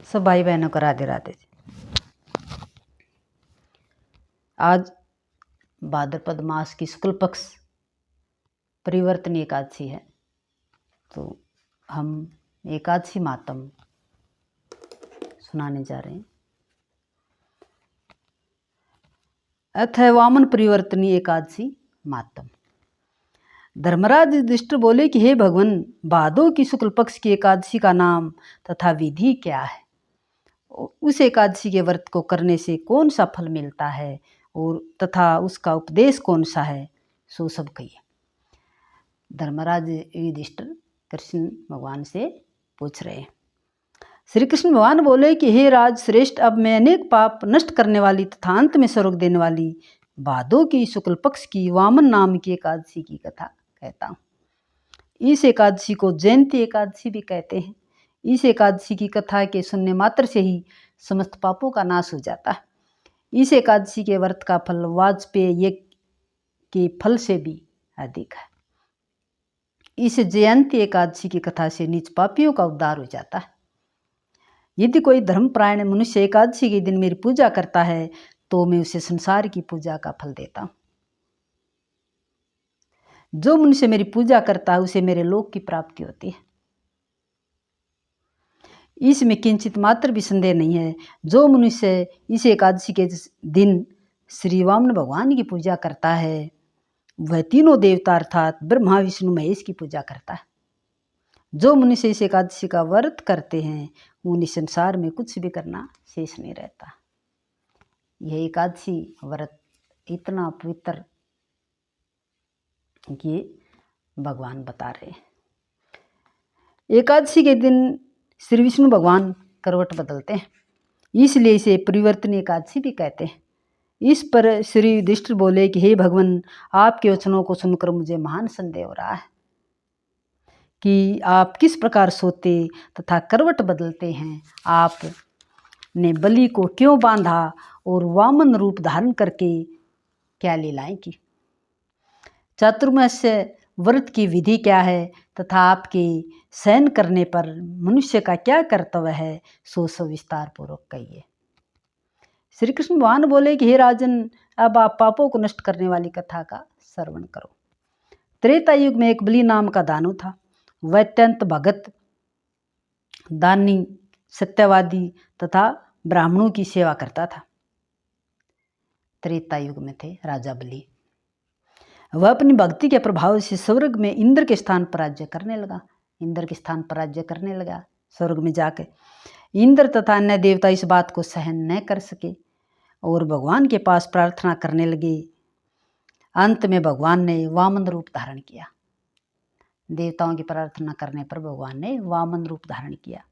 सब भाई बहनों को राधे राधे जी। आज भाद्रपद मास की शुक्ल पक्ष परिवर्तन एकादशी है, तो हम एकादशी मातम सुनाने जा रहे हैं। अथ वामन परिवर्तनी एकादशी मातम। धर्मराज युधिष्ठिर बोले कि हे भगवान, भादों की शुक्ल पक्ष की एकादशी का नाम तथा विधि क्या है? उस एकादशी के व्रत को करने से कौन सा फल मिलता है और तथा उसका उपदेश कौन सा है, सो सब कहिए। धर्मराज युधिष्ठिर कृष्ण भगवान से पूछ रहे हैं। श्री कृष्ण भगवान बोले कि हे राज श्रेष्ठ, अब मैं अनेक पाप नष्ट करने वाली तथा अंत में स्वर्ग देने वाली भादों की शुक्ल पक्ष की वामन नाम की एकादशी की कथा कहता हूँ। इस एकादशी को जयंती एकादशी भी कहते हैं। इस एकादशी की कथा के सुनने मात्र से ही समस्त पापों का नाश हो जाता है। इस एकादशी के व्रत का फल वाजपेय यज्ञ के फल से भी अधिक है। इस जयंती एकादशी की कथा से नीच पापियों का उद्धार हो जाता है। यदि कोई धर्मपरायण मनुष्य एकादशी के दिन मेरी पूजा करता है तो मैं उसे संसार की पूजा का फल देता हूँ। जो मनुष्य मेरी पूजा करता है उसे मेरे लोक की प्राप्ति होती है। इसमें किंचित मात्र भी संदेह नहीं है। जो मनुष्य इस एकादशी के दिन श्री वामन भगवान की पूजा करता है वह तीनों देवता अर्थात ब्रह्मा विष्णु महेश की पूजा करता है। जो मनुष्य इस एकादशी का व्रत करते हैं उन्हें संसार में कुछ भी करना शेष नहीं रहता। यह एकादशी व्रत इतना पवित्र ये भगवान बता रहे हैं। एकादशी के दिन श्री विष्णु भगवान करवट बदलते हैं, इसलिए इसे परिवर्तनीय एकादशी भी कहते हैं। इस पर श्री युधिष्ठिर बोले कि हे भगवान, आपके वचनों को सुनकर मुझे महान संदेह हो रहा है कि आप किस प्रकार सोते तथा करवट बदलते हैं। आपने बलि को क्यों बांधा और वामन रूप धारण करके क्या लीलाएं की? चातुर्मास्य व्रत की विधि क्या है तथा आपके शयन करने पर मनुष्य का क्या कर्तव्य है, सो विस्तार पूर्वक कहिए। श्री कृष्ण भगवान बोले कि हे राजन, अब आप पापों को नष्ट करने वाली कथा का श्रवण करो। त्रेता युग में एक बलि नाम का दानव था। वह अत्यंत भगत, दानी, सत्यवादी तथा ब्राह्मणों की सेवा करता था। त्रेता युग में थे राजा बलि। वह अपनी भक्ति के प्रभाव से स्वर्ग में इंद्र के स्थान पर राज्य करने लगा। स्वर्ग में जाकर इंद्र तथा अन्य देवता इस बात को सहन न कर सके और भगवान के पास प्रार्थना करने लगे। अंत में भगवान ने वामन रूप धारण किया। देवताओं की प्रार्थना करने पर भगवान ने वामन रूप धारण किया।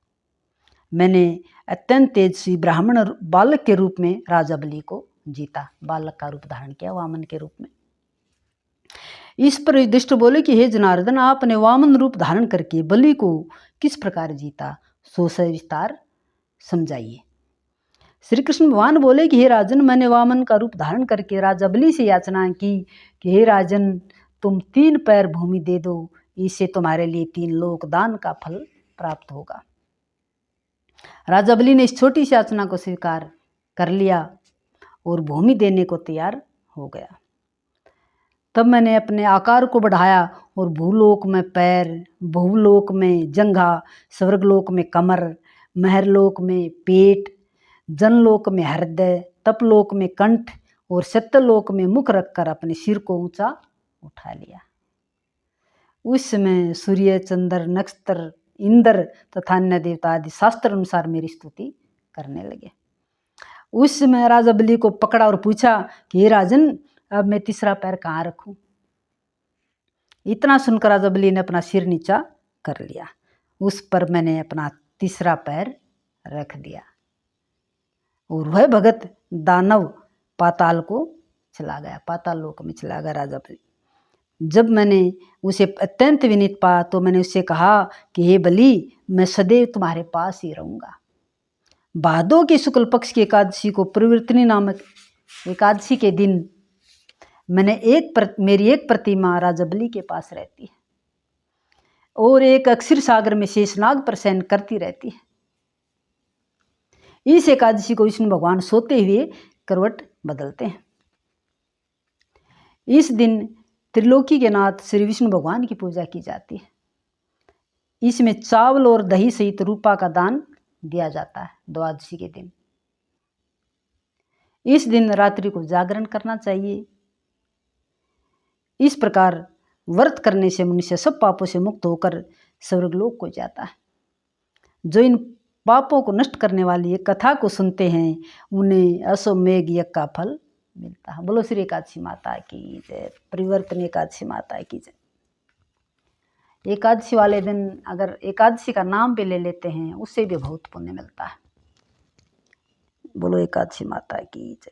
मैंने अत्यंत तेजस्वी ब्राह्मण बालक के रूप में राजा बलि को जीता। बालक का रूप धारण किया वामन के रूप में। इस पर युधिष्ठिर बोले कि हे जनार्दन, आपने वामन रूप धारण करके बलि को किस प्रकार जीता, सो विस्तार समझाइए। श्री कृष्ण भगवान बोले कि हे राजन, मैंने वामन का रूप धारण करके राजा बलि से याचना की कि हे राजन, तुम 3 पैर भूमि दे दो, इससे तुम्हारे लिए 3 लोक दान का फल प्राप्त होगा। राजा बलि ने इस छोटी सी याचना को स्वीकार कर लिया और भूमि देने को तैयार हो गया। तब मैंने अपने आकार को बढ़ाया और भूलोक में पैर, भूलोक में जंघा, स्वर्गलोक में कमर, महरलोक में पेट, जनलोक में हृदय, तपलोक में कंठ और सत्यलोक में मुख रखकर अपने सिर को ऊंचा उठा लिया। उस समय सूर्य, चंद्र, नक्षत्र, इंद्र तथा अन्य देवता आदि शास्त्र अनुसार मेरी स्तुति करने लगे। उस समय राजा बलि को पकड़ा और पूछा कि हे राजन, अब मैं तीसरा पैर कहाँ रखूं? इतना सुनकर राजा बलि ने अपना सिर नीचा कर लिया। उस पर मैंने अपना तीसरा पैर रख दिया और वह भगत दानव पाताल को चला गया, पाताल लोक में चला गया राजा बलि। जब मैंने उसे अत्यंत विनीत पाया तो मैंने उससे कहा कि हे बलि, मैं सदैव तुम्हारे पास ही रहूँगा। भादों के शुक्ल पक्ष की एकादशी को परिवर्तनी नामक एकादशी के दिन मेरी एक प्रतिमा राजा बलि के पास रहती है और एक अक्षीर सागर में शेषनाग पर शयन करती रहती है। इस एकादशी को विष्णु भगवान सोते हुए करवट बदलते हैं। इस दिन त्रिलोकी के नाथ श्री विष्णु भगवान की पूजा की जाती है। इसमें चावल और दही सहित रूपा का दान दिया जाता है। द्वादशी के दिन इस दिन रात्रि को जागरण करना चाहिए। इस प्रकार व्रत करने से मनुष्य सब पापों से मुक्त होकर स्वर्गलोक को जाता है। जो इन पापों को नष्ट करने वाली ये कथा को सुनते हैं उन्हें अश्वमेघ यज्ञ का फल मिलता है। बोलो श्री एकादशी माता की जय। परिवर्तन एकादशी माता की जय। एकादशी वाले दिन अगर एकादशी का नाम भी ले लेते हैं उससे भी बहुत पुण्य मिलता है। बोलो एकादशी माता की जय।